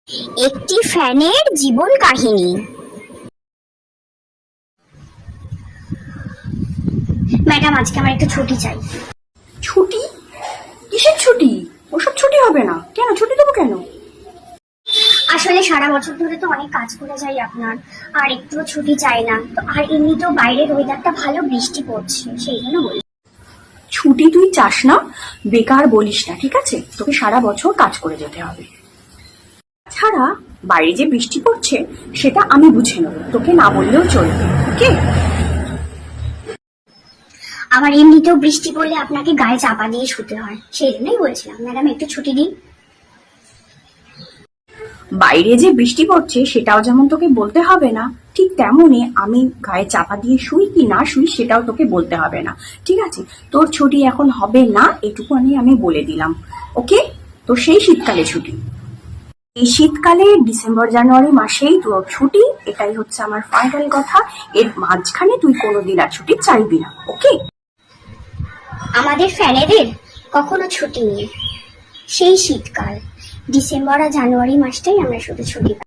একটি ফ্যানের জীবন কাহিনী। ম্যাডাম, আজকে আমার একটু ছুটি চাই। ছুটি? কিসের ছুটি? ওসব ছুটি হবে না। কেন ছুটি দেবো কেন? আসলে সারা বছর ধরে তো অনেক কাজ করে যাই আপনার, আর একটু ছুটি চাই না তো। আর এমনিতেও বাইরের ওয়েদারটা ভালো, বৃষ্টি পড়ছে, সেই জন্য বলি। ছুটি তুই চাস না, বেকার বলিস না, ঠিক আছে? তোকে সারা বছর কাজ করে যেতে হবে। ছাড়া বাইরে যে বৃষ্টি পড়ছে সেটা আমি বুঝে নেব, তোকে না বললেও চলবে। ওকে? আমার এমনিতেও বৃষ্টি পড়লে আপনাকে গায়ে চাপা দিয়ে শুতে হয়, সেই জন্যই বলছিলাম ম্যাডাম একটু ছুটি দিন। বাইরে যে বৃষ্টি পড়ছে সেটাও যেমন তোকে বলতে হবে না, ঠিক তেমনই আমি গায়ে চাপা দিয়ে শুই কি না শুই সেটাও তোকে বলতে হবে না, ঠিক আছে? তোর ছুটি এখন হবে না, এটুকুনি আমি বলে দিলাম। ওকে? তো সেই শীতকালে ছুটি, এই শীতকালে ডিসেম্বর জানুয়ারি মাসেই তোর ছুটি, এটাই হচ্ছে আমার ফাইনাল কথা। এর মাঝখানে তুই কোনোদিন আর ছুটি চাইবি না। ওকে? আমাদের ফ্যানেদের কখনো ছুটি নেই, সেই শীতকাল ডিসেম্বর আর জানুয়ারি মাসটাই আমরা শুধু ছুটি পাই।